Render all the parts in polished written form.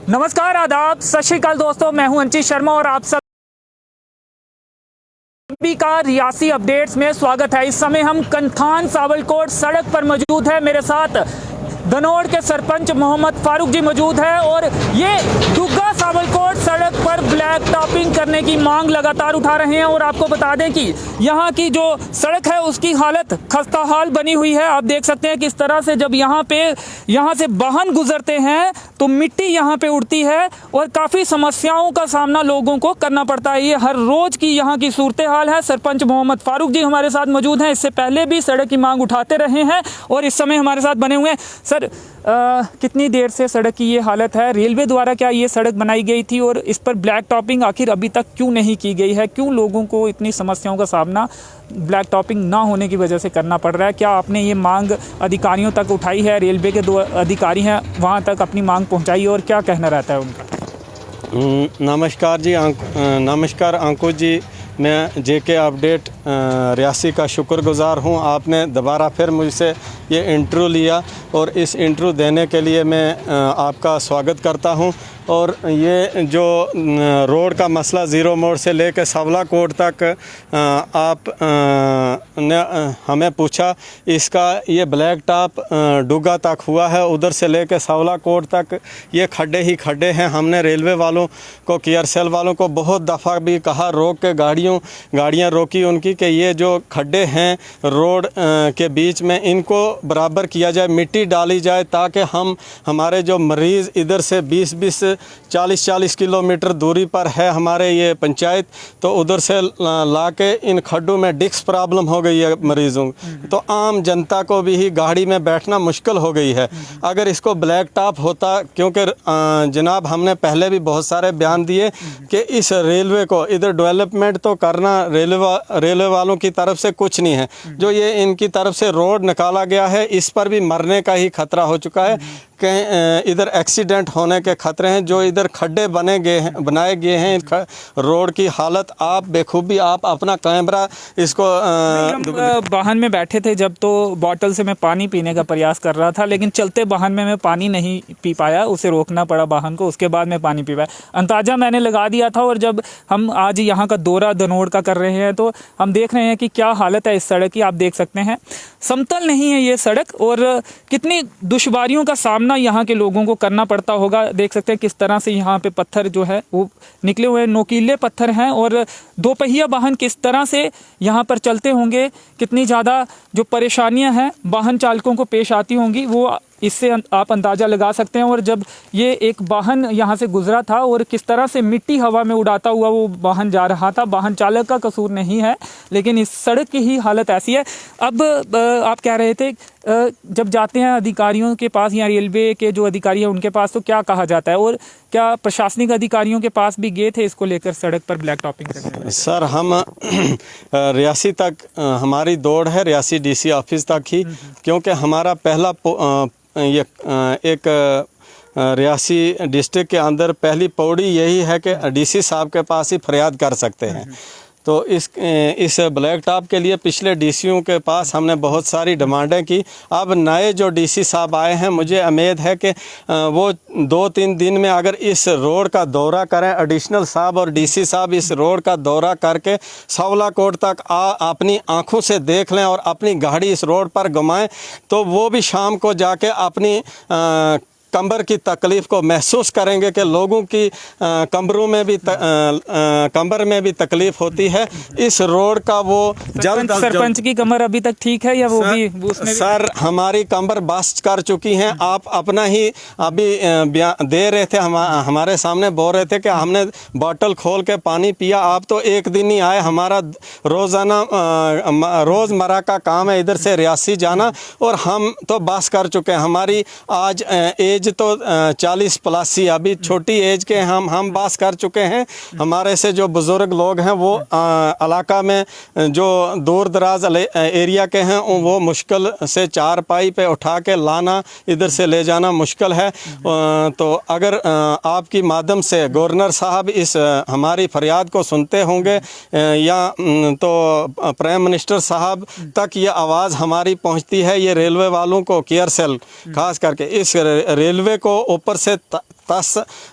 नमस्कार, आदाब, सत श्री अकाल दोस्तों। मैं हूं अंचित शर्मा और आप सभी का रियासी अपडेट्स में स्वागत है। इस समय हम कनखान सावलकोट सड़क पर मौजूद है। मेरे साथ दनोड़ के सरपंच मोहम्मद फारूक जी मौजूद है और ये दुग्गा सावलकोट सड़क पर ब्लैक टॉपिंग करने की मांग लगातार उठा रहे हैं। और आपको बता दें कि यहाँ की जो सड़क है उसकी हालत खस्ताहाल बनी हुई है। आप देख सकते हैं किस तरह से जब यहाँ से वाहन गुजरते हैं तो मिट्टी यहाँ पे उड़ती है और काफ़ी समस्याओं का सामना लोगों को करना पड़ता है। ये हर रोज़ की यहाँ की सूरत हाल है। सरपंच मोहम्मद फारूक जी हमारे साथ मौजूद हैं। इससे पहले भी सड़क की मांग उठाते रहे हैं और इस समय हमारे साथ बने हुए हैं। सर, कितनी देर से सड़क की ये हालत है? रेलवे द्वारा क्या ये सड़क बनाई गई थी और इस पर ब्लैक टॉपिंग आखिर अभी तक क्यों नहीं की गई है? क्यों लोगों को इतनी समस्याओं का सामना ब्लैक टॉपिंग ना होने की वजह से करना पड़ रहा है? क्या आपने ये मांग अधिकारियों तक उठाई है? रेलवे के दो अधिकारी हैं, वहाँ तक अपनी मांग पहुँचाई और क्या कहना रहता है उनका? नमस्कार जी, नमस्कार अंकुश जी। मैं जेके अपडेट रियासी का शुक्रगुजार हूं। आपने दोबारा फिर मुझसे ये इंटरव्यू लिया और इस इंटरव्यू देने के लिए मैं आपका स्वागत करता हूं। और ये जो रोड का मसला ज़ीरो मोड़ से लेकर सवला कोट तक आप ने हमें पूछा, इसका ये ब्लैक टॉप डुग्गा तक हुआ है। उधर से लेकर सवला कोट तक ये खड्डे ही खड्डे हैं। हमने रेलवे वालों को, केयरसेल वालों को बहुत दफ़ा भी कहा, रोक के गाड़ियाँ रोकी उनकी कि ये जो खड्डे हैं रोड के बीच में इनको बराबर किया जाए, मिट्टी डाली जाए ताकि हमारे जो मरीज़ इधर से 20-40 किलोमीटर दूरी पर है हमारे ये पंचायत, तो उधर से ला के इन खड्डों में डिस्क प्रॉब्लम हो गई है मरीज़ों, तो आम जनता को भी ही गाड़ी में बैठना मुश्किल हो गई है। अगर इसको ब्लैक टॉप होता, क्योंकि जनाब हमने पहले भी बहुत सारे बयान दिए कि इस रेलवे को इधर डेवलपमेंट तो करना रेलवे वालों की तरफ से कुछ नहीं है। जो ये इनकी तरफ से रोड निकाला गया है इस पर भी मरने का ही खतरा हो चुका है। कहीं इधर एक्सीडेंट होने के खतरे हैं। जो इधर खड्डे बनाए गए हैं रोड की हालत आप बेखूबी आप अपना कैमरा इसको वाहन में बैठे थे जब, तो बॉटल से मैं पानी पीने का प्रयास कर रहा था, लेकिन चलते वाहन में मैं पानी नहीं पी पाया, उसे रोकना पड़ा वाहन को, उसके बाद मैं पानी पी पाया। अंदाज़ा मैंने लगा दिया था। और जब हम आज यहाँ का दौरा दनोड़ का कर रहे हैं तो हम देख रहे हैं कि क्या हालत है इस सड़क की। आप देख सकते हैं समतल नहीं है ये सड़क और कितनी दुश्वारियों का सामना यहाँ के लोगों को करना पड़ता होगा। देख सकते हैं किस तरह से यहाँ पे पत्थर जो है वो निकले हुए नोकीले पत्थर हैं और दो पहिया वाहन किस तरह से यहाँ पर चलते होंगे, कितनी ज़्यादा जो परेशानियाँ हैं वाहन चालकों को पेश आती होंगी, वो इससे आप अंदाज़ा लगा सकते हैं। और जब ये एक वाहन यहाँ से गुजरा था और किस तरह से मिट्टी हवा में उड़ाता हुआ वो वाहन जा रहा था, वाहन चालक का कसूर नहीं है, लेकिन इस सड़क की ही हालत ऐसी है। अब आप कह रहे थे जब जाते हैं अधिकारियों के पास या रेलवे के जो अधिकारी हैं उनके पास, तो क्या कहा जाता है? और क्या प्रशासनिक अधिकारियों के पास भी गए थे इसको लेकर सड़क पर ब्लैक टॉपिंग करने? सर, हम रियासी तक हमारी दौड़ है, रियासी डीसी ऑफिस तक ही, क्योंकि हमारा पहला ये एक रियासी डिस्ट्रिक्ट के अंदर पहली पौड़ी यही है कि डीसी साहब के पास ही फरियाद कर सकते हैं। तो इस ब्लैक टॉप के लिए पिछले डीसीओं के पास हमने बहुत सारी डिमांडें की। अब नए जो डीसी साहब आए हैं, मुझे उम्मीद है कि वो 2-3 दिन में अगर इस रोड का दौरा करें, एडिशनल साहब और डीसी साहब इस रोड का दौरा करके सवला कोट तक अपनी आंखों से देख लें और अपनी गाड़ी इस रोड पर घुमाएं, तो वो भी शाम को जाके अपनी कमर की तकलीफ़ को महसूस करेंगे कि लोगों की कमरों में भी कमर में भी तकलीफ़ होती है। इस रोड का वो जल्द सरपंच की कमर अभी तक ठीक है या वो भी उसमें सर, हमारी कमर बस्ट कर चुकी हैं। आप अपना ही अभी दे रहे थे, हमारे सामने बोल रहे थे कि हमने बोतल खोल के पानी पिया। आप तो एक दिन ही आए, हमारा रोज़ाना रोज़मर्रा का काम है इधर से रियासी जाना और हम तो बस कर चुके हैं। हमारी आज एज तो 40 प्लस ही, अभी छोटी एज के हम बास कर चुके हैं। हमारे से जो बुज़ुर्ग लोग हैं वो इलाका में जो दूर दराज एरिया के हैं वो मुश्किल से 4 पाई पे उठा के लाना, इधर से ले जाना मुश्किल है। तो अगर आपकी माध्यम से गवर्नर साहब इस हमारी फरियाद को सुनते होंगे या तो प्राइम मिनिस्टर साहब तक ये आवाज़ हमारी पहुंचती है, ये रेलवे वालों को, केयरसेल खास करके इस रेलवे को ऊपर से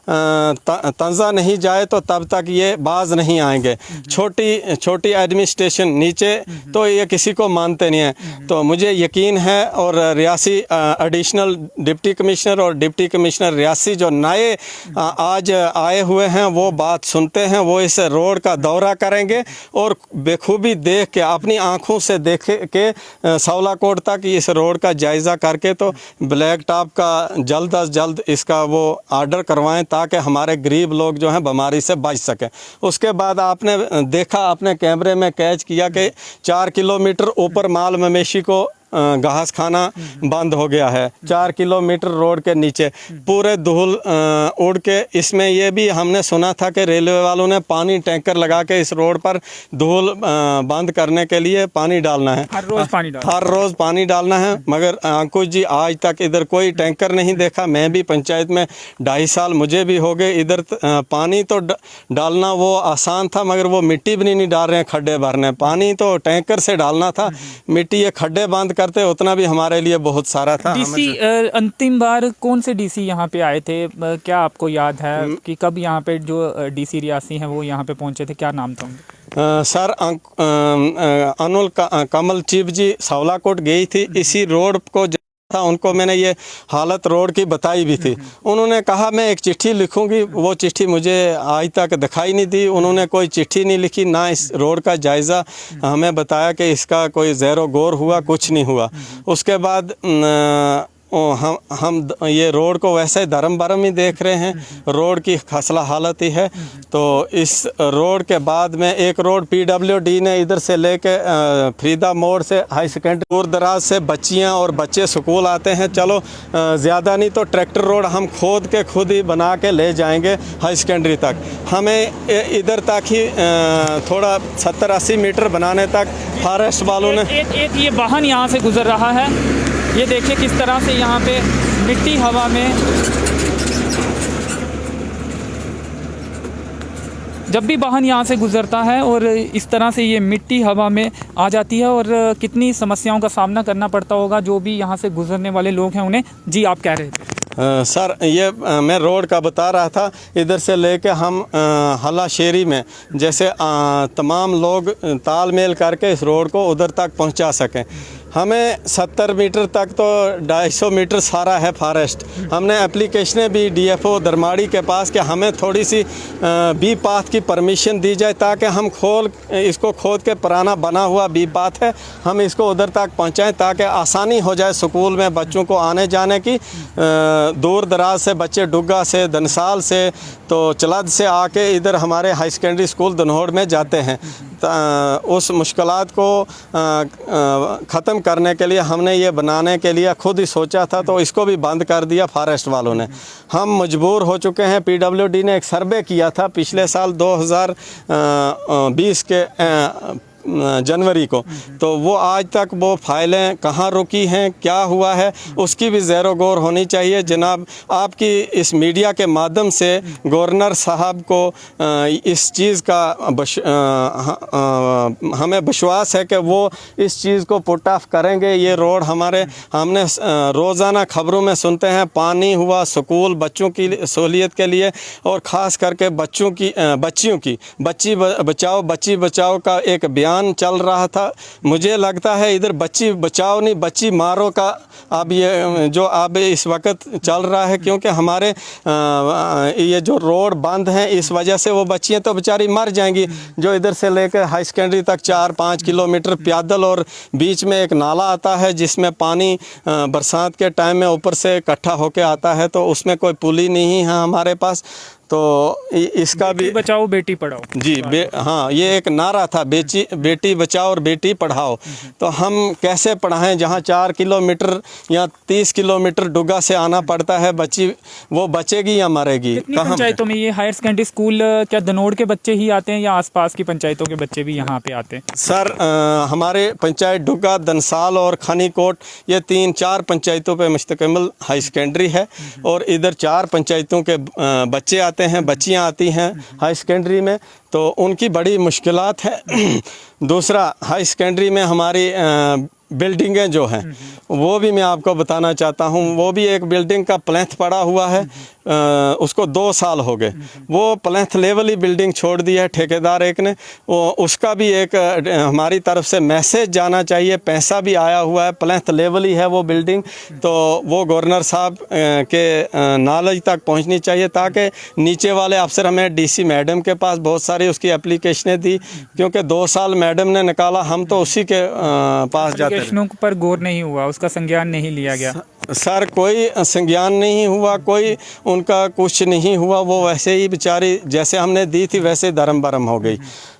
तंजा नहीं जाए तो तब तक ये बाज नहीं आएंगे। छोटी छोटी एडमिनिस्ट्रेशन नीचे तो ये किसी को मानते नहीं है। तो मुझे यकीन है, और रियासी एडिशनल डिप्टी कमिश्नर और डिप्टी कमिश्नर रियासी जो नए आज आए हुए हैं वो बात सुनते हैं, वो इस रोड का दौरा करेंगे और बेखूबी देख के अपनी आंखों से देख के सौलाकोट तक इस रोड का जायज़ा करके तो ब्लैक टॉप का जल्द अज जल्द इसका वो ऑर्डर करवाएं ताकि हमारे गरीब लोग जो हैं बीमारी से बच सकें। उसके बाद आपने देखा, अपने कैमरे में कैच किया कि 4 किलोमीटर ऊपर माल मवेशी को घास खाना बंद हो गया है। 4 किलोमीटर रोड के नीचे पूरे धूल उड़ के, इसमें ये भी हमने सुना था कि रेलवे वालों ने पानी टैंकर लगा के इस रोड पर धूल बंद करने के लिए पानी डालना है, हर रोज़ पानी डालना है। मगर अंकुश जी आज तक इधर कोई टैंकर नहीं देखा। मैं भी पंचायत में 2.5 साल मुझे भी हो गए। इधर पानी तो डालना वो आसान था, मगर वो मिट्टी भी नहीं डाल रहे हैं खड्डे भरने। पानी तो टैंकर से डालना था, मिट्टी ये खड्डे बंद करते उतना भी हमारे लिए बहुत सारा था। डीसी अंतिम बार कौन से डीसी यहाँ पे आए थे, क्या आपको याद है कि कब यहाँ पे जो डीसी रियासी हैं वो यहाँ पे पहुँचे थे, क्या नाम था उनका? सर अनुल कमल चीफ जी सौलाकोट गई थी, इसी रोड को था। उनको मैंने ये हालत रोड की बताई भी थी। उन्होंने कहा मैं एक चिट्ठी लिखूंगी, वो चिट्ठी मुझे आज तक दिखाई नहीं दी। उन्होंने कोई चिट्ठी नहीं लिखी, ना इस रोड का जायज़ा हमें बताया कि इसका कोई ज़ैरो गौर हुआ, कुछ नहीं हुआ। उसके बाद हम ये रोड को वैसे धर्म भरम ही देख रहे हैं, रोड की खसला हालत ही है। तो इस रोड के बाद में एक रोड PWD ने इधर से लेके फरीदा मोड़ से हाई सेकेंडरी दूर दराज से बच्चियां और बच्चे स्कूल आते हैं। चलो ज़्यादा नहीं तो ट्रैक्टर रोड हम खोद के खुद ही बना के ले जाएंगे हाई सेकेंडरी तक। हमें इधर तक ही थोड़ा 70-80 मीटर बनाने तक फॉरेस्ट वालों ने एक ये वाहन यहाँ से गुजर रहा है, ये देखिए किस तरह से यहाँ पे मिट्टी हवा में, जब भी वाहन यहाँ से गुजरता है और इस तरह से ये मिट्टी हवा में आ जाती है और कितनी समस्याओं का सामना करना पड़ता होगा जो भी यहाँ से गुजरने वाले लोग हैं उन्हें। जी आप कह रहे थे? सर ये मैं रोड का बता रहा था, इधर से लेके हम हलाशेरी में जैसे तमाम लोग तालमेल करके इस रोड को उधर तक पहुंचा सकें। हमें 70 मीटर तक तो 250 मीटर सारा है फॉरेस्ट। हमने एप्लीकेशनें भी DFO दरमाड़ी के पास कि हमें थोड़ी सी बी पाथ की परमिशन दी जाए ताकि हम इसको खोद के पुराना बना हुआ बी पाथ है, हम इसको उधर तक पहुंचाएं ताकि आसानी हो जाए स्कूल में बच्चों को आने जाने की। दूर दराज से बच्चे डुग्गा से, दनसाल से, तो चलद से आके इधर हमारे हाई सेकेंडरी स्कूल दनहोड़ में जाते हैं। उस मुश्किलात को ख़त्म करने के लिए हमने ये बनाने के लिए खुद ही सोचा था, तो इसको भी बंद कर दिया फॉरेस्ट वालों ने। हम मजबूर हो चुके हैं। PWD ने एक सर्वे किया था पिछले साल 2020 के जनवरी को, तो वो आज तक वो फाइलें कहाँ रुकी हैं, क्या हुआ है, उसकी भी ज़ैरो गौर होनी चाहिए। जनाब आपकी इस मीडिया के माध्यम से गवर्नर साहब को इस चीज़ का हमें विश्वास है कि वो इस चीज़ को पुट ऑफ करेंगे। ये रोड हमने रोज़ाना खबरों में सुनते हैं, पानी हुआ स्कूल बच्चों की सहूलियत के लिए, और ख़ास करके बच्चियों की बच्ची बचाओ का एक बयान चल रहा था। मुझे लगता है इधर बच्ची बचाओ नहीं, बच्ची मारो का अब ये जो अब इस वक्त चल रहा है, क्योंकि हमारे ये जो रोड बंद हैं इस वजह से वो बच्चियां तो बेचारी मर जाएंगी। जो इधर से लेकर हाई सेकेंडरी तक 4-5 किलोमीटर पैदल, और बीच में एक नाला आता है जिसमें पानी बरसात के टाइम में ऊपर से इकट्ठा होकर आता है, तो उसमें कोई पुली नहीं है हमारे पास। तो इसका भी बचाओ बेटी पढ़ाओ जी हाँ, ये एक नारा था, बेटी बचाओ और बेटी पढ़ाओ। तो हम कैसे पढ़ाएं जहाँ 4 किलोमीटर या 30 किलोमीटर डुग्गा से आना पड़ता है, बच्ची वो बचेगी या मरेगी? पंचायतों में ये हायर सेकेंडरी स्कूल क्या दनोड़ के बच्चे ही आते हैं या आसपास की पंचायतों के बच्चे भी यहाँ पे आते हैं? सर हमारे पंचायत डुग्गा, दनसाल और खनीकोट, ये 3-4 पंचायतों पे मुश्तमिल हाई सेकेंडरी है, और इधर 4 पंचायतों के बच्चे आते हैं, बच्चियां आती हैं हाई सेकेंडरी में, तो उनकी बड़ी मुश्किलात है। दूसरा, हाई सेकेंडरी में हमारी बिल्डिंगें जो हैं वो भी मैं आपको बताना चाहता हूँ। वो भी एक बिल्डिंग का प्लेंथ पड़ा हुआ है, उसको 2 साल हो गए, वो प्लेंथ लेवल ही बिल्डिंग छोड़ दी है ठेकेदार एक ने। उसका भी एक हमारी तरफ से मैसेज जाना चाहिए, पैसा भी आया हुआ है, प्लेंथ लेवल ही है वो बिल्डिंग, तो वो गवर्नर साहब के नॉलेज तक पहुंचनी चाहिए, ताकि नीचे वाले अफसर, हमें डीसी मैडम के पास बहुत सारी उसकी एप्लीकेशनें दी, क्योंकि 2 साल मैडम ने निकाला, हम तो उसी के पास जाते रहे। प्रश्नों पर गौर नहीं हुआ, उसका संज्ञान नहीं लिया गया। सर कोई संज्ञान नहीं हुआ, कोई उनका कुछ नहीं हुआ, वो वैसे ही बेचारी जैसे हमने दी थी वैसे धर्म बरम हो गई।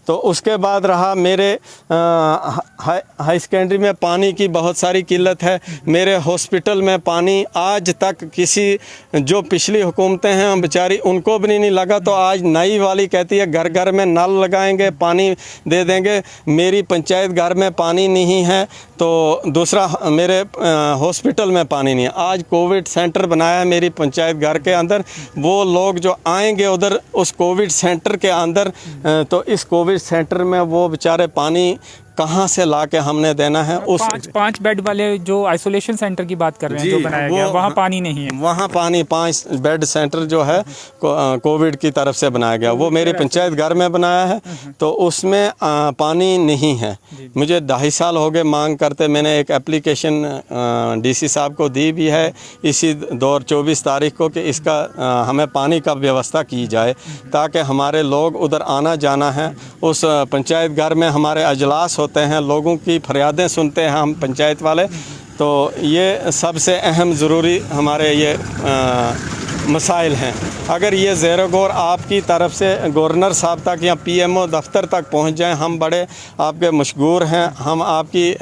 तो उसके बाद रहा मेरे हाई सेकेंडरी में पानी की बहुत सारी किल्लत है। मेरे हॉस्पिटल में पानी आज तक किसी, जो पिछली हुकूमतें हैं हम बेचारी उनको भी नहीं लगा, तो आज नई वाली कहती है घर घर में नल लगाएंगे, पानी दे देंगे। मेरी पंचायत घर में पानी नहीं है, तो दूसरा मेरे हॉस्पिटल में पानी नहीं है। आज कोविड सेंटर बनाया है मेरी पंचायत घर के अंदर, वो लोग जो आएंगे उधर उस कोविड सेंटर के अंदर, तो इस कोविड सेंटर में वो बेचारे पानी कहाँ से ला के हमने देना है। उस 5 बेड वाले जो आइसोलेशन सेंटर की बात कर रहे हैं, जो बनाया गया, वहाँ पानी नहीं है। वहाँ पानी 5 बेड सेंटर जो है कोविड की तरफ से बनाया गया, वो मेरी पंचायत घर में बनाया है, तो उसमें पानी नहीं है। मुझे 2.5 साल हो गए मांग करते, मैंने एक एप्लीकेशन डीसी साहब को दी भी है इसी दौर 24 तारीख को, कि इसका हमें पानी का व्यवस्था की जाए, ताकि हमारे लोग उधर आना जाना है। उस पंचायत घर में हमारे अजलास होते हैं, लोगों की फरियादें सुनते हैं हम पंचायत वाले, तो ये सबसे अहम ज़रूरी हमारे ये मसाइल हैं। अगर ये ज़ेर गौर आपकी तरफ से गवर्नर साहब तक या पीएमओ दफ्तर तक पहुंच जाएं, हम बड़े आपके मशगूर हैं, हम आपकी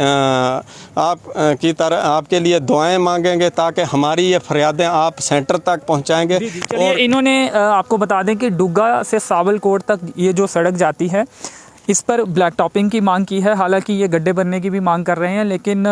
तरह आपके लिए दुआएं मांगेंगे, ताकि हमारी ये फरियादें आप सेंटर तक पहुंचाएंगे। और इन्होंने आपको बता दें कि डुग्गा से सावलकोट तक ये जो सड़क जाती है, इस पर ब्लैक टॉपिंग की मांग की है। हालांकि ये गड्ढे बनने की भी मांग कर रहे हैं, लेकिन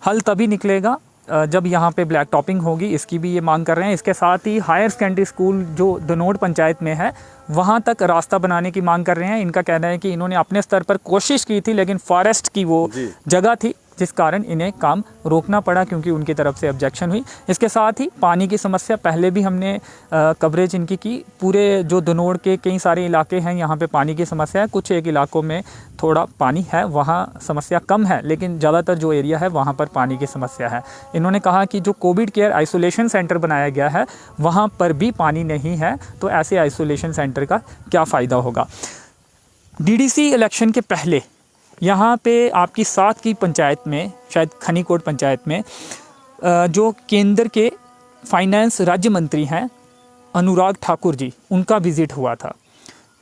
हल तभी निकलेगा जब यहाँ पे ब्लैक टॉपिंग होगी, इसकी भी ये मांग कर रहे हैं। इसके साथ ही हायर सेकेंडरी स्कूल जो दनोट पंचायत में है, वहाँ तक रास्ता बनाने की मांग कर रहे हैं। इनका कहना है कि इन्होंने अपने स्तर पर कोशिश की थी, लेकिन फॉरेस्ट की वो जगह थी, जिस कारण इन्हें काम रोकना पड़ा, क्योंकि उनकी तरफ से ऑब्जेक्शन हुई। इसके साथ ही पानी की समस्या, पहले भी हमने कवरेज इनकी की। पूरे जो दनोड़ के कई सारे इलाके हैं, यहाँ पे पानी की समस्या है। कुछ एक इलाकों में थोड़ा पानी है, वहाँ समस्या कम है, लेकिन ज़्यादातर जो एरिया है वहाँ पर पानी की समस्या है। इन्होंने कहा कि जो कोविड केयर आइसोलेशन सेंटर बनाया गया है, वहाँ पर भी पानी नहीं है, तो ऐसे आइसोलेशन सेंटर का क्या फ़ायदा होगा। डीडीसी इलेक्शन के पहले यहाँ पे आपकी 7 की पंचायत में, शायद खनीकोट पंचायत में, जो केंद्र के फाइनेंस राज्य मंत्री हैं अनुराग ठाकुर जी, उनका विज़िट हुआ था।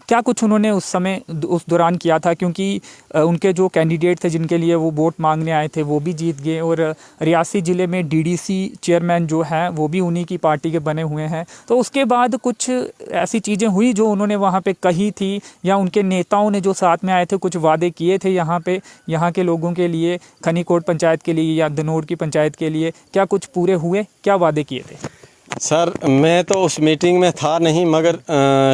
क्या कुछ उन्होंने उस समय उस दौरान किया था, क्योंकि उनके जो कैंडिडेट थे जिनके लिए वो वोट मांगने आए थे वो भी जीत गए, और रियासी ज़िले में डीडीसी चेयरमैन जो हैं वो भी उन्हीं की पार्टी के बने हुए हैं। तो उसके बाद कुछ ऐसी चीज़ें हुई जो उन्होंने वहाँ पे कही थी, या उनके नेताओं ने जो साथ में आए थे कुछ वादे किए थे यहाँ पे, यहाँ के लोगों के लिए, खनीकोट पंचायत के लिए या दनोड़ की पंचायत के लिए, क्या कुछ पूरे हुए, क्या वादे किए थे? सर मैं तो उस मीटिंग में था नहीं, मगर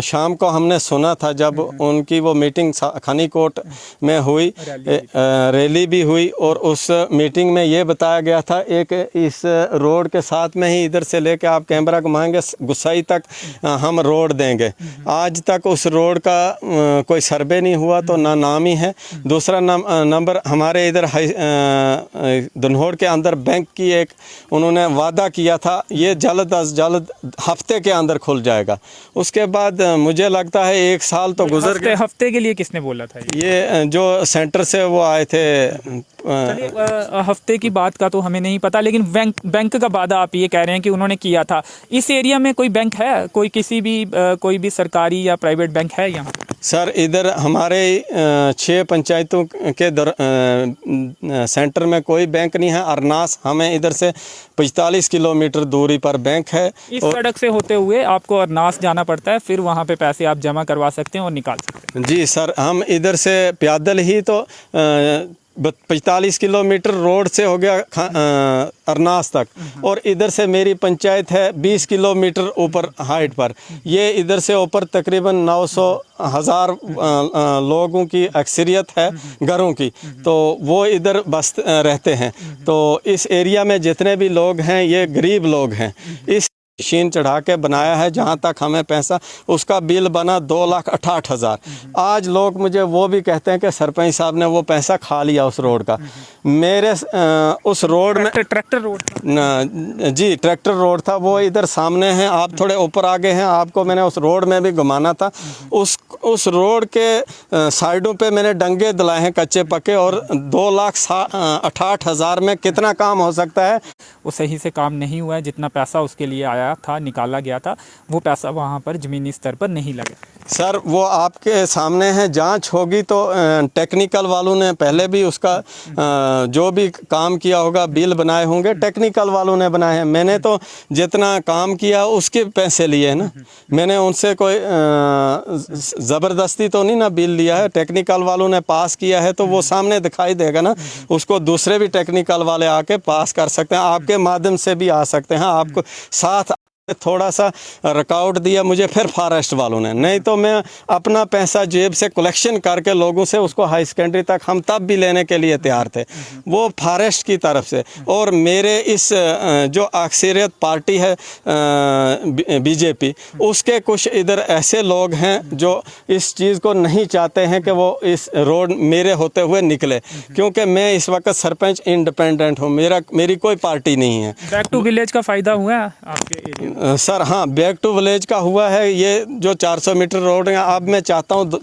शाम को हमने सुना था जब उनकी वो मीटिंग खनीकोट में हुई, रैली भी हुई, और उस मीटिंग में ये बताया गया था, एक इस रोड के साथ में ही इधर से लेके आप कैमरा घुमाएंगे गुस्साई तक हम रोड देंगे। आज तक उस रोड का कोई सर्वे नहीं हुआ, तो ना नाम ही है। दूसरा नंबर हमारे इधर दनोड़ के अंदर बैंक की एक उन्होंने वादा किया था, ये जल्द हफ्ते के अंदर खुल जाएगा। उसके बाद मुझे लगता है 1 साल तो गुजर गया। हफ्ते के लिए किसने बोला था? ये जो सेंटर से वो आए थे। हफ्ते की बात का तो हमें नहीं पता, लेकिन बैंक का वादा आप ये कह रहे हैं कि उन्होंने किया था। इस एरिया में कोई बैंक है, कोई किसी भी कोई भी सरकारी या प्राइवेट बैंक है यहाँ? सर इधर हमारे 6 पंचायतों के सेंटर में कोई बैंक नहीं है। अरनास हमें इधर से 45 किलोमीटर दूरी पर बैंक है। इस सड़क से होते हुए आपको अरनास जाना पड़ता है, फिर वहाँ पे पैसे आप जमा करवा सकते हैं और निकाल सकते हैं। जी सर, हम इधर से पैदल ही तो 45 किलोमीटर रोड से हो गया अरनास तक, और इधर से मेरी पंचायत है 20 किलोमीटर ऊपर हाइट पर। ये इधर से ऊपर तकरीबन 900,000 लोगों की अक्सरियत है घरों की, तो वो इधर बस रहते हैं। तो इस एरिया में जितने भी लोग हैं ये गरीब लोग हैं। इस मशीन चढ़ा के बनाया है, जहाँ तक हमें पैसा, उसका बिल बना 2,68,000। आज लोग मुझे वो भी कहते हैं कि सरपंच साहब ने वो पैसा खा लिया उस रोड का। मेरे उस रोड में tractor road G tractor road था, वो इधर सामने है। आप थोड़े ऊपर आगे हैं, आपको मैंने उस रोड में भी घुमाना था। उस रोड के साइडों पे मैंने डंगे दिलाए हैं कच्चे पक्के, और 2,68,000 में कितना काम हो सकता है? वो सही से काम नहीं हुआ है। जितना पैसा उसके लिए आया था, निकाला गया था, वो पैसा वहाँ पर ज़मीनी स्तर पर नहीं लगा। सर वो आपके सामने है, जांच होगी तो टेक्निकल वालों ने पहले भी उसका जो भी काम किया होगा, बिल बनाए होंगे, टेक्निकल वालों ने बनाए हैं। मैंने तो जितना काम किया उसके पैसे लिए हैं ना, मैंने उनसे कोई ज़बरदस्ती तो नहीं ना बिल लिया है। टेक्निकल वालों ने पास किया है तो वो सामने दिखाई देगा ना, उसको दूसरे भी टेक्निकल वाले आके पास कर सकते हैं, आपके माध्यम से भी आ सकते हैं। आपको साथ थोड़ा सा रुकावट दिया मुझे फिर फॉरेस्ट वालों ने, नहीं तो मैं अपना पैसा जेब से कलेक्शन करके लोगों से उसको हाई सेकेंडरी तक हम तब भी लेने के लिए तैयार थे, वो फॉरेस्ट की तरफ से। और मेरे इस जो अक्सरियत पार्टी है बीजेपी, उसके कुछ इधर ऐसे लोग हैं जो इस चीज़ को नहीं चाहते हैं कि वो इस रोड मेरे होते हुए निकले, क्योंकि मैं इस वक्त सरपंच इंडिपेंडेंट हूँ, मेरी कोई पार्टी नहीं है। बैक टू विलेज का फ़ायदा हुआ है आपके एरिया? सर हाँ, बैक टू विलेज का हुआ है। ये जो 400 मीटर रोड है, अब मैं चाहता हूँ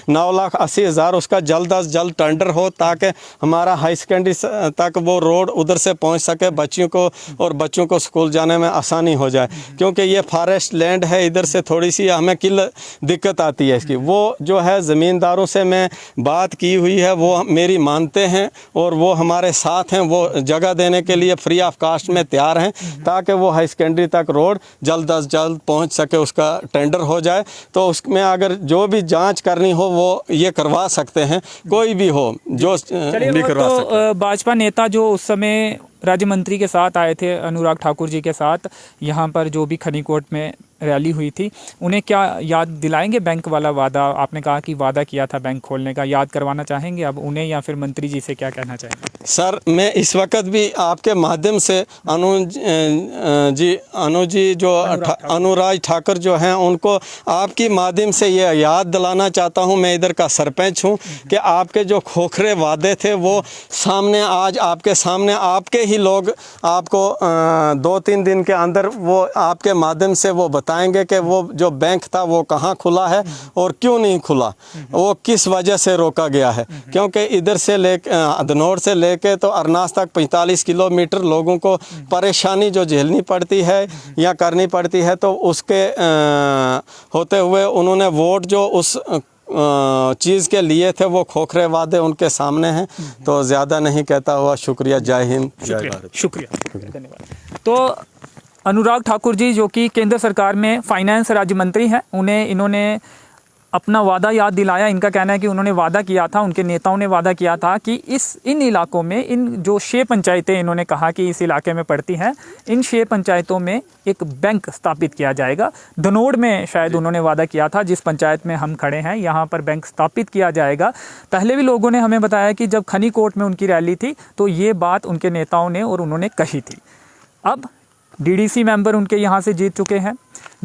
9,80,000 उसका जल्द अज जल्द टेंडर हो, ताकि हमारा हाई सेकेंडरी तक वो रोड उधर से पहुँच सके, बच्चों को स्कूल जाने में आसानी हो जाए। क्योंकि ये फॉरेस्ट लैंड है, इधर से थोड़ी सी हमें दिक्कत आती है इसकी। वो जो है ज़मींदारों से मैं बात की हुई है, वो मेरी मानते हैं और वो हमारे साथ हैं, वो जगह देने के लिए फ्री ऑफ कास्ट में तैयार हैं, ताकि वो हाई सेकेंडरी तक रोड जल्द अज जल्द पहुंच सके, उसका टेंडर हो जाए। तो उसमें अगर जो भी जांच करनी हो वो ये करवा सकते हैं, कोई भी हो जो भी करवा सकते हैं। भाजपा नेता जो उस समय राज्य मंत्री के साथ आए थे, अनुराग ठाकुर जी के साथ, यहाँ पर जो भी खनीकोट में रैली हुई थी, उन्हें क्या याद दिलाएंगे बैंक वाला वादा? आपने कहा कि वादा किया था बैंक खोलने का, याद करवाना चाहेंगे अब उन्हें, या फिर मंत्री जी से क्या कहना चाहेंगे? सर मैं इस वक्त भी आपके माध्यम से अनुराग ठाकुर जो हैं, उनको आपकी माध्यम से ये याद दिलाना चाहता हूं, मैं इधर का सरपंच हूं, कि आपके जो खोखरे वादे थे वो सामने आज आपके सामने, आपके ही लोग आपको 2-3 दिन के अंदर वो आपके माध्यम से वो बताएंगे कि वो जो बैंक था वो कहाँ खुला है और क्यों नहीं खुला, वो किस वजह से रोका गया है। क्योंकि इधर से धनौर से लेके तो अरनास तक 45 किलोमीटर लोगों को परेशानी जो झेलनी पड़ती है या करनी पड़ती है, तो उसके होते हुए उन्होंने वोट जो उस चीज़ के लिए थे, वो खोखरे वादे उनके सामने हैं। तो ज़्यादा नहीं कहता हुआ शुक्रिया, जय हिंद, जय भारत। शुक्रिया, धन्यवाद। तो अनुराग ठाकुर जी जो कि केंद्र सरकार में फाइनेंस राज्य मंत्री हैं, इन्होंने अपना वादा याद दिलाया। इनका कहना है कि उन्होंने वादा किया था, उनके नेताओं ने वादा किया था कि इन इलाकों में, इन जो 6 पंचायतें इन्होंने कहा कि इस इलाके में पड़ती हैं, इन 6 पंचायतों में एक बैंक स्थापित किया जाएगा। धनौर में शायद उन्होंने वादा किया था, जिस पंचायत में हम खड़े हैं, यहाँ पर बैंक स्थापित किया जाएगा। पहले भी लोगों ने हमें बताया कि जब खनीकोट में उनकी रैली थी तो ये बात उनके नेताओं ने और उन्होंने कही थी। अब डीडीसी मेंबर उनके यहाँ से जीत चुके हैं,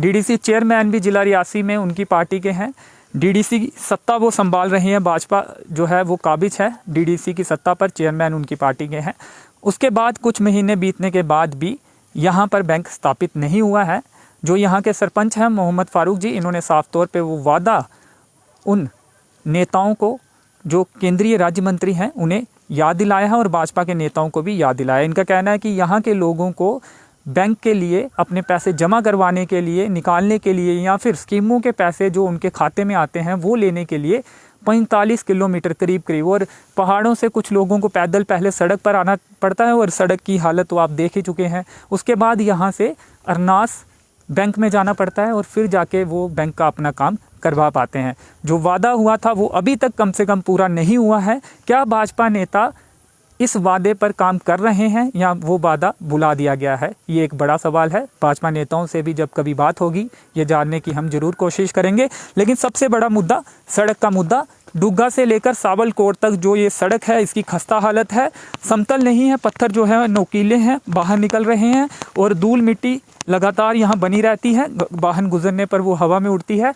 डीडीसी चेयरमैन भी जिला रियासी में उनकी पार्टी के हैं, डीडीसी की सत्ता वो संभाल रहे हैं, भाजपा जो है वो काबिज है डीडीसी की सत्ता पर, चेयरमैन उनकी पार्टी के हैं। उसके बाद कुछ महीने बीतने के बाद भी यहाँ पर बैंक स्थापित नहीं हुआ है। जो यहाँ के सरपंच हैं मोहम्मद फारूक जी, इन्होंने साफ तौर पे वो वादा उन नेताओं को जो केंद्रीय राज्य मंत्री हैं उन्हें याद दिलाया है और भाजपा के नेताओं को भी याद दिलाया। इनका कहना है कि यहाँ के लोगों को बैंक के लिए अपने पैसे जमा करवाने के लिए, निकालने के लिए, या फिर स्कीमों के पैसे जो उनके खाते में आते हैं वो लेने के लिए 45 किलोमीटर करीब, और पहाड़ों से कुछ लोगों को पैदल पहले सड़क पर आना पड़ता है, और सड़क की हालत तो आप देख ही चुके हैं। उसके बाद यहाँ से अरनास बैंक में जाना पड़ता है और फिर जाके वो बैंक का अपना काम करवा पाते हैं। जो वादा हुआ था वो अभी तक कम से कम पूरा नहीं हुआ है। क्या भाजपा नेता इस वादे पर काम कर रहे हैं या वो वादा भुला दिया गया है, ये एक बड़ा सवाल है। भाजपा नेताओं से भी जब कभी बात होगी ये जानने की हम जरूर कोशिश करेंगे। लेकिन सबसे बड़ा मुद्दा सड़क का मुद्दा, डुग्गा से लेकर सावलकोट तक जो ये सड़क है इसकी खस्ता हालत है, समतल नहीं है, पत्थर जो है नोकीले हैं, बाहर निकल रहे हैं और धूल मिट्टी लगातार यहाँ बनी रहती है, वाहन गुजरने पर वो हवा में उड़ती है।